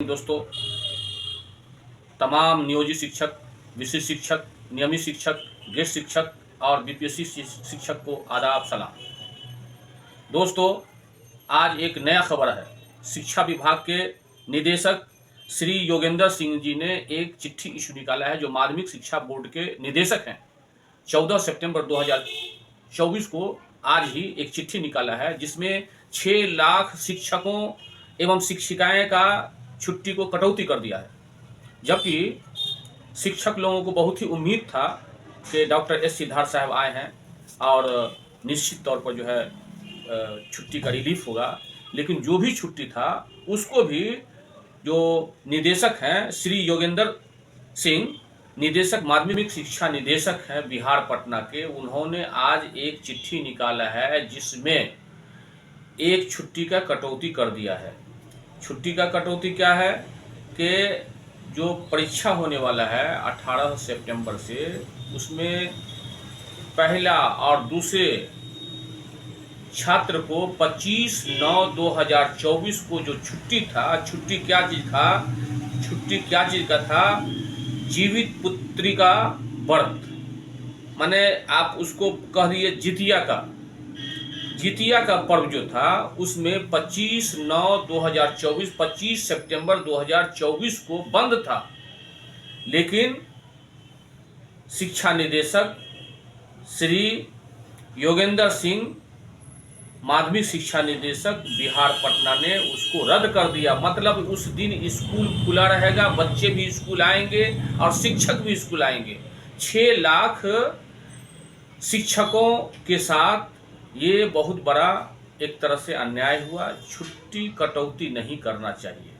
दोस्तों, तमाम नियोजित शिक्षक, विशिष्ट शिक्षक, नियमित शिक्षक, गेस्ट शिक्षक और बीपीएससी शिक्षक को आदाब सलाम। दोस्तों, आज एक नया खबर है। शिक्षा विभाग के निदेशक श्री योगेंद्र सिंह जी ने एक चिट्ठी इशू निकाला है, जो माध्यमिक शिक्षा बोर्ड के निदेशक हैं। 14 सितंबर 2024 को आज ही एक चिट्ठी निकाला है, जिसमें 6 लाख शिक्षकों एवं शिक्षिकाएं का छुट्टी को कटौती कर दिया है। जबकि शिक्षक लोगों को बहुत ही उम्मीद था कि डॉक्टर एस सिद्धार्थ साहब आए हैं और निश्चित तौर पर जो है छुट्टी का रिलीफ होगा, लेकिन जो भी छुट्टी था उसको भी जो निदेशक हैं श्री योगेंद्र सिंह, निदेशक माध्यमिक शिक्षा निदेशक हैं बिहार पटना के, उन्होंने आज एक चिट्ठी निकाला है जिसमें एक छुट्टी का कटौती कर दिया है। छुट्टी का कटौती क्या है कि जो परीक्षा होने वाला है 18 सितंबर से, उसमें पहला और दूसरे छात्र को 25/9/2024 को जो छुट्टी था, छुट्टी क्या चीज़ का था? जीवित पुत्री का व्रत, माने आप उसको कह दिए जितिया का पर्व जो था, उसमें 25/9/2024 25 सितंबर 2024 को बंद था। लेकिन शिक्षा निदेशक श्री योगेंद्र सिंह, माध्यमिक शिक्षा निदेशक बिहार पटना ने उसको रद्द कर दिया। मतलब उस दिन स्कूल खुला रहेगा, बच्चे भी स्कूल आएंगे और शिक्षक भी स्कूल आएंगे। 6 लाख शिक्षकों के साथ ये बहुत बड़ा एक तरह से अन्याय हुआ। छुट्टी कटौती नहीं करना चाहिए।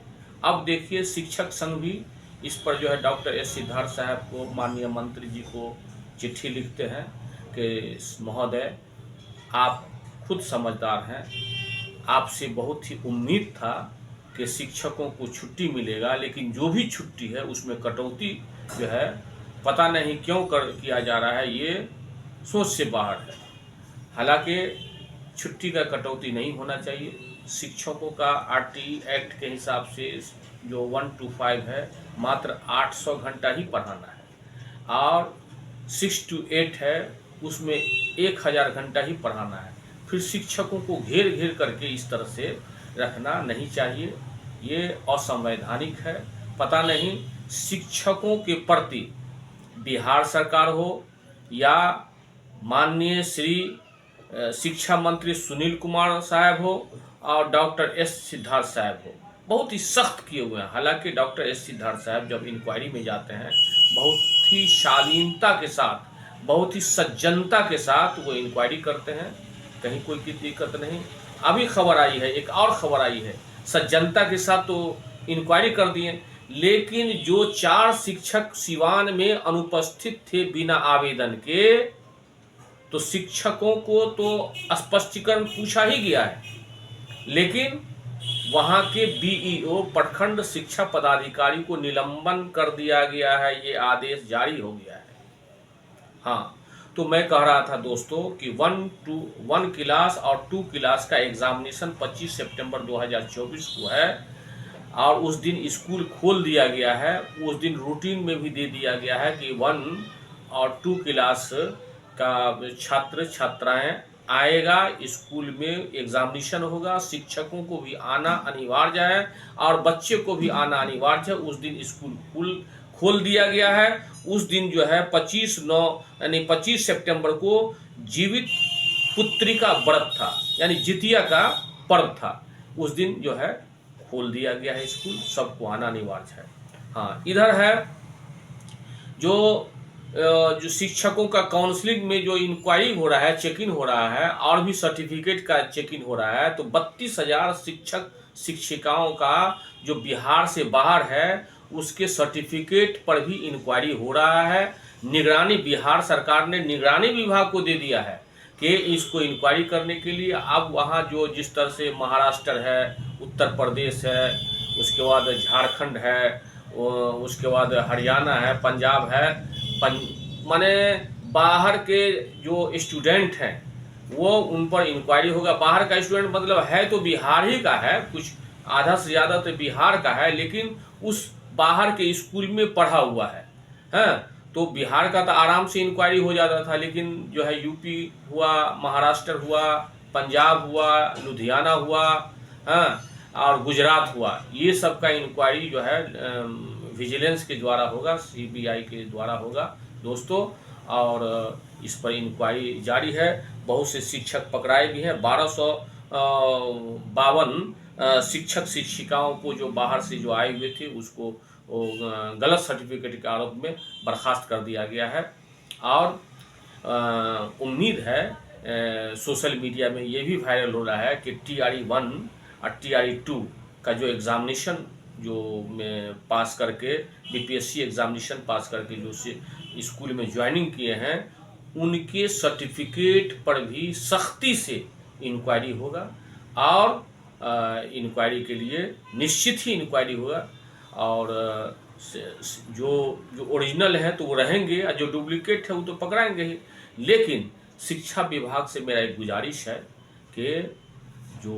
अब देखिए, शिक्षक संघ भी इस पर जो है डॉक्टर एस सिद्धार्थ साहब को, माननीय मंत्री जी को चिट्ठी लिखते हैं कि महोदय, आप खुद समझदार हैं, आपसे बहुत ही उम्मीद था कि शिक्षकों को छुट्टी मिलेगा, लेकिन जो भी छुट्टी है उसमें कटौती जो है पता नहीं क्यों किया जा रहा है, ये सोच से बाहर है। हालांकि छुट्टी का कटौती नहीं होना चाहिए। शिक्षकों का आरटी एक्ट के हिसाब से जो 1 to 5 है, मात्र 800 घंटा ही पढ़ाना है, और 6 to 8 है, उसमें 1000 घंटा ही पढ़ाना है। फिर शिक्षकों को घेर करके इस तरह से रखना नहीं चाहिए, ये असंवैधानिक है। पता नहीं शिक्षकों के प्रति बिहार सरकार हो या माननीय श्री शिक्षा मंत्री सुनील कुमार साहब हो और डॉक्टर एस सिद्धार्थ साहब हो, बहुत ही सख्त किए हुए हैं। हालांकि डॉक्टर एस सिद्धार्थ साहब जब इंक्वायरी में जाते हैं, बहुत ही शालीनता के साथ, बहुत ही सज्जनता के साथ वो इंक्वायरी करते हैं, कहीं कोई की दिक्कत नहीं। अभी खबर आई है, एक और खबर आई है, सज्जनता के साथ तो इंक्वायरी कर दिए, लेकिन जो 4 शिक्षक सिवान में अनुपस्थित थे बिना आवेदन के, तो शिक्षकों को तो स्पष्टीकरण पूछा ही गया है, लेकिन वहां के बीईओ, प्रखंड शिक्षा पदाधिकारी को निलंबन कर दिया गया है। ये आदेश जारी हो गया है। हाँ, तो मैं कह रहा था दोस्तों कि 1 क्लास और 2 क्लास का एग्जामिनेशन 25 सितंबर 2024 को है, और उस दिन स्कूल खोल दिया गया है। उस दिन रूटीन में भी दे दिया गया है कि 1 और 2 क्लास का छात्र छात्राएं आएगा, स्कूल में एग्जामिनेशन होगा, शिक्षकों को भी आना अनिवार्य है और बच्चे को भी आना अनिवार्य है। उस दिन स्कूल खोल दिया गया है। उस दिन जो है 25 सितंबर को जीवित पुत्री का व्रत था, यानी जितिया का पर्व था। उस दिन जो है खोल दिया गया है स्कूल, सबको आना अनिवार्य है। हाँ, इधर है जो शिक्षकों का काउंसलिंग में जो इंक्वायरी हो रहा है, चेक इन हो रहा है, और भी सर्टिफिकेट का चेक इन हो रहा है, तो 32,000 शिक्षक शिक्षिकाओं का जो बिहार से बाहर है, उसके सर्टिफिकेट पर भी इंक्वायरी हो रहा है। निगरानी बिहार सरकार ने निगरानी विभाग को दे दिया है कि इसको इंक्वायरी करने के लिए। अब वहाँ जो जिस तरह से महाराष्ट्र है, उत्तर प्रदेश है, उसके बाद झारखंड है, उसके बाद हरियाणा है, पंजाब है, माने बाहर के जो स्टूडेंट हैं वो उन पर इंक्वायरी होगा। बाहर का स्टूडेंट मतलब है तो बिहार ही का है, कुछ आधा से ज़्यादा तो बिहार का है, लेकिन उस बाहर के स्कूल में पढ़ा हुआ है। हैं, तो बिहार का तो आराम से इंक्वायरी हो जाता था, लेकिन जो है यूपी हुआ, महाराष्ट्र हुआ, पंजाब हुआ, लुधियाना हुआ, हाँ, और गुजरात हुआ, ये सब का इंक्वायरी जो है विजिलेंस के द्वारा होगा, सीबीआई के द्वारा होगा दोस्तों। और इस पर इंक्वायरी जारी है। बहुत से शिक्षक पकड़ाए भी हैं। 1252 शिक्षक शिक्षिकाओं को जो बाहर से जो आए हुए थे उसको गलत सर्टिफिकेट के आरोप में बर्खास्त कर दिया गया है। और उम्मीद है सोशल मीडिया में ये भी वायरल हो रहा है कि TRE-1 और TRE-2 का जो एग्ज़ामिनेशन जो पास करके BPSC एग्ज़ामिनेशन पास करके जो स्कूल में ज्वाइनिंग किए हैं, उनके सर्टिफिकेट पर भी सख्ती से इंक्वायरी होगा। और इंक्वायरी के लिए निश्चित ही इंक्वायरी होगा। और जो ओरिजिनल है तो वो रहेंगे, और जो डुप्लीकेट है वो तो पकड़ाएंगे ही। लेकिन शिक्षा विभाग से मेरा एक गुजारिश है कि जो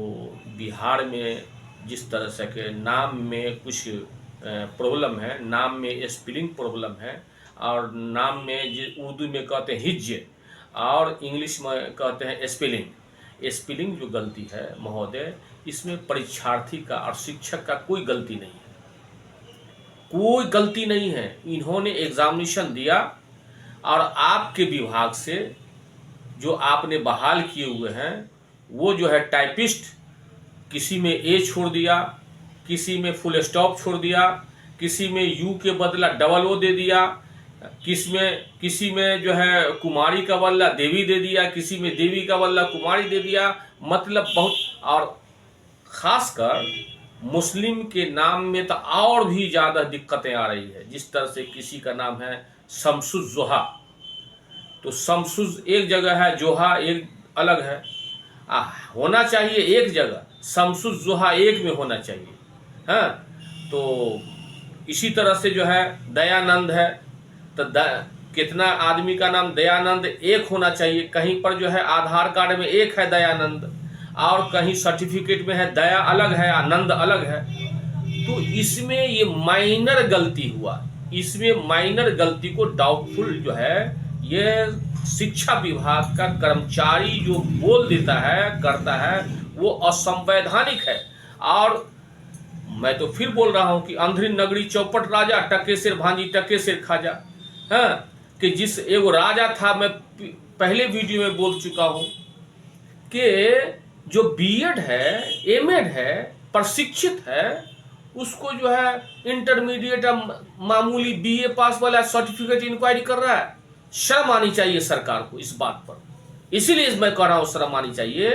बिहार में जिस तरह से के नाम में कुछ प्रॉब्लम है, नाम में स्पेलिंग प्रॉब्लम है, और नाम में जो उर्दू में कहते हैं हिज्जे और इंग्लिश में कहते हैं स्पेलिंग जो गलती है महोदय, इसमें परीक्षार्थी का और शिक्षक का कोई गलती नहीं है, कोई गलती नहीं है। इन्होंने एग्जामिनेशन दिया और आपके विभाग से जो आपने बहाल किए हुए हैं वो जो है टाइपिस्ट, किसी में ए छोड़ दिया, किसी में फुल स्टॉप छोड़ दिया, किसी में यू के बदला डबल ओ दे दिया, किसी में जो है कुमारी का बदला देवी दे दिया, किसी में देवी का बदला कुमारी दे दिया। मतलब बहुत, और ख़ासकर मुस्लिम के नाम में तो और भी ज़्यादा दिक्कतें आ रही है। जिस तरह से किसी का नाम है शमसुज जोहा, तो शमसुज एक जगह है, जोहा एक अलग है। होना चाहिए एक जगह, शमसुज जोहा एक में होना चाहिए। हाँ, तो इसी तरह से जो है दयानंद है, तो कितना आदमी का नाम दयानंद एक होना चाहिए। कहीं पर जो है आधार कार्ड में एक है दयानंद, और कहीं सर्टिफिकेट में है दया अलग है, आनंद अलग है। तो इसमें ये माइनर गलती हुआ। इसमें माइनर गलती को डाउटफुल जो है ये शिक्षा विभाग का कर्मचारी जो बोल देता है, करता है, वो असंवैधानिक है। और मैं तो फिर बोल रहा हूं कि अंधरी नगरी चौपट राजा, टके सिर भांजी टके सिर खाजा। हाँ, कि जिस एगो राजा था, मैं पहले वीडियो में बोल चुका हूं कि जो बीएड है, एमएड है, प्रशिक्षित है, उसको जो है इंटरमीडिएट मामूली बीए पास वाला सर्टिफिकेट इंक्वायरी कर रहा है। शर्म आनी चाहिए सरकार को इस बात पर। इसीलिए मैं कह रहा हूं शर्म आनी चाहिए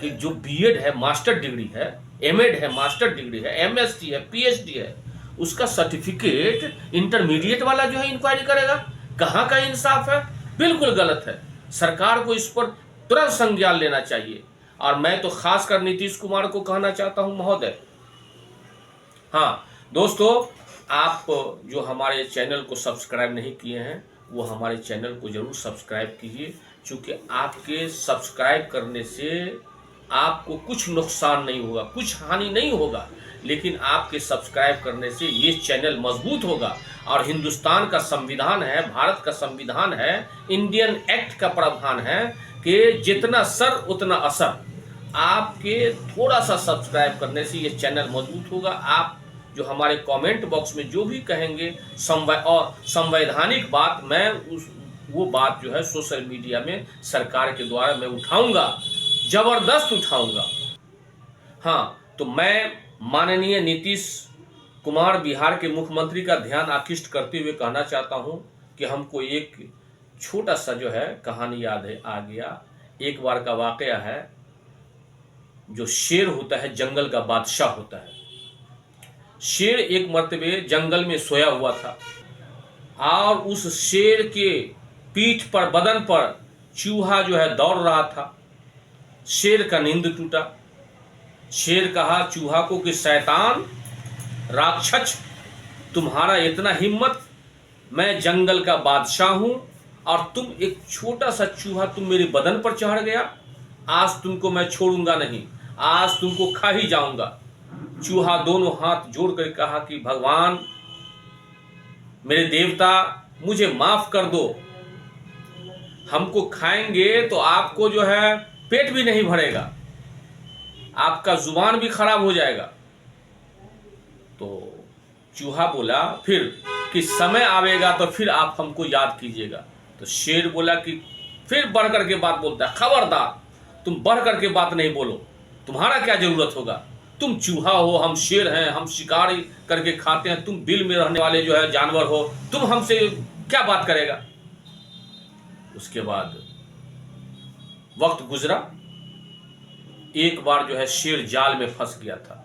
कि जो बीएड है, मास्टर डिग्री है, एमएड है, मास्टर डिग्री है, एमएससी है, पीएचडी है, उसका सर्टिफिकेट इंटरमीडिएट वाला जो है इंक्वायरी करेगा। कहाँ का इंसाफ है? बिल्कुल गलत है। सरकार को इस पर तुरंत संज्ञान लेना चाहिए। और मैं तो खासकर नीतीश कुमार को कहना चाहता हूं महोदय। हाँ दोस्तों, आप जो हमारे चैनल को सब्सक्राइब नहीं किए हैं वो हमारे चैनल को जरूर सब्सक्राइब कीजिए, क्योंकि आपके सब्सक्राइब करने से आपको कुछ नुकसान नहीं होगा, कुछ हानि नहीं होगा, लेकिन आपके सब्सक्राइब करने से ये चैनल मजबूत होगा। और हिंदुस्तान का संविधान है, भारत का संविधान है, इंडियन एक्ट का प्रावधान है कि जितना सर उतना असर। आपके थोड़ा सा सब्सक्राइब करने से ये चैनल मजबूत होगा। आप जो हमारे कमेंट बॉक्स में जो भी कहेंगे और संवैधानिक बात, मैं वो बात जो है सोशल मीडिया में सरकार के द्वारा मैं उठाऊंगा, जबरदस्त उठाऊंगा। हाँ, तो मैं माननीय नीतीश कुमार बिहार के मुख्यमंत्री का ध्यान आकृष्ट करते हुए कहना चाहता हूं कि हमको एक छोटा सा जो है कहानी याद आ गया। एक बार का वाकया है, जो शेर होता है जंगल का बादशाह होता है। शेर एक मर्तबे जंगल में सोया हुआ था और उस शेर के पीठ पर, बदन पर चूहा जो है दौड़ रहा था। शेर का नींद टूटा। शेर कहा चूहा को कि शैतान, राक्षस, तुम्हारा इतना हिम्मत, मैं जंगल का बादशाह हूं और तुम एक छोटा सा चूहा, तुम मेरे बदन पर चढ़ गया। आज तुमको मैं छोड़ूंगा नहीं, आज तुमको खा ही जाऊंगा। चूहा दोनों हाथ जोड़ कर कहा कि भगवान, मेरे देवता, मुझे माफ कर दो, हमको खाएंगे तो आपको जो है पेट भी नहीं भरेगा, आपका जुबान भी खराब हो जाएगा। तो चूहा बोला फिर कि समय आवेगा तो फिर आप हमको याद कीजिएगा। तो शेर बोला कि फिर बढ़ करके बात बोलता है, खबरदार, तुम बढ़ करके बात नहीं बोलो, तुम्हारा क्या जरूरत होगा, तुम चूहा हो, हम शेर हैं, हम शिकार करके खाते हैं, तुम बिल में रहने वाले जो है जानवर हो, तुम हमसे क्या बात करेगा। उसके बाद वक्त गुजरा, एक बार जो है शेर जाल में फंस गया था,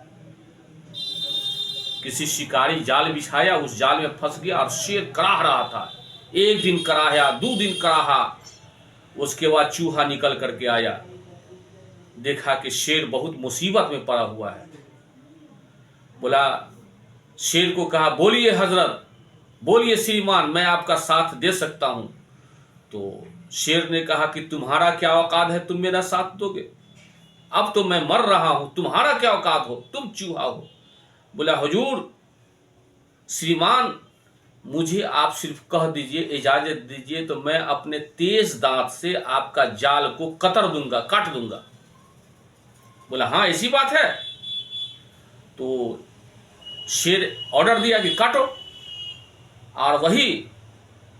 किसी शिकारी जाल बिछाया, उस जाल में फंस गया और शेर कराह रहा था। एक दिन कराहा, 2 दिन कराहा, उसके बाद चूहा निकल करके आया, देखा कि शेर बहुत मुसीबत में पड़ा हुआ है। बोला, शेर को कहा, बोलिए हजरत, बोलिए श्रीमान, मैं आपका साथ दे सकता हूं। तो शेर ने कहा कि तुम्हारा क्या औकात है, तुम मेरा साथ दोगे, अब तो मैं मर रहा हूं, तुम्हारा क्या औकात हो, तुम चूहा हो। बोला, हुजूर, श्रीमान, मुझे आप सिर्फ कह दीजिए, इजाजत दीजिए, तो मैं अपने तेज दांत से आपका जाल को कतर दूंगा, काट दूंगा। बोला, हाँ ऐसी बात है। तो शेर ऑर्डर दिया कि काटो, और वही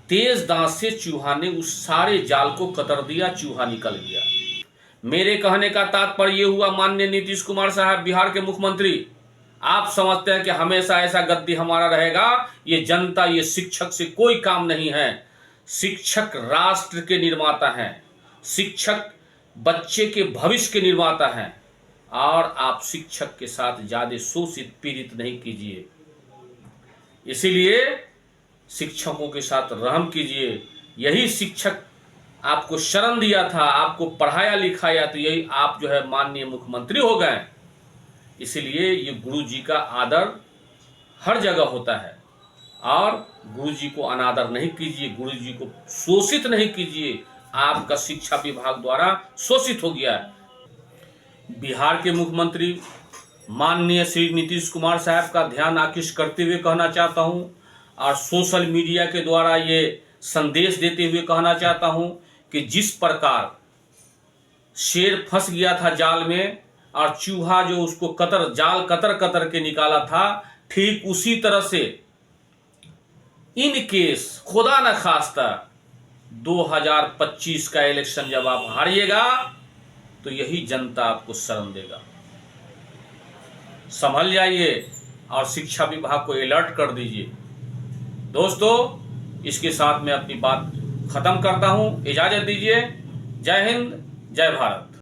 तेज दांत से चूहा ने उस सारे जाल को कतर दिया, चूहा निकल गया। मेरे कहने का तात्पर्य यह हुआ, माननीय नीतीश कुमार साहब, बिहार के मुख्यमंत्री, आप समझते हैं कि हमेशा ऐसा गद्दी हमारा रहेगा, ये जनता, ये शिक्षक से कोई काम नहीं है। शिक्षक राष्ट्र के निर्माता हैं, शिक्षक बच्चे के भविष्य के निर्माता हैं, और आप शिक्षक के साथ ज्यादा शोषित पीड़ित नहीं कीजिए। इसीलिए शिक्षकों के साथ रहम कीजिए। यही शिक्षक आपको शरण दिया था, आपको पढ़ाया लिखाया, तो यही आप जो है माननीय मुख्यमंत्री हो गए। इसीलिए ये गुरु जी का आदर हर जगह होता है, और गुरु जी को अनादर नहीं कीजिए, गुरु जी को शोषित नहीं कीजिए। आपका शिक्षा विभाग द्वारा शोषित हो गया है। बिहार के मुख्यमंत्री माननीय श्री नीतीश कुमार साहब का ध्यान आकृष्ट करते हुए कहना चाहता हूं, और सोशल मीडिया के द्वारा ये संदेश देते हुए कहना चाहता हूं कि जिस प्रकार शेर फंस गया था जाल में, और चूहा जो उसको जाल कतर के निकाला था, ठीक उसी तरह से इन केस खुदा न खास्ता 2025 का इलेक्शन जब आप हारिएगा, तो यही जनता आपको शरण देगा। संभल जाइए और शिक्षा विभाग को अलर्ट कर दीजिए। दोस्तों, इसके साथ मैं अपनी बात खत्म करता हूं, इजाजत दीजिए। जय हिंद, जय भारत।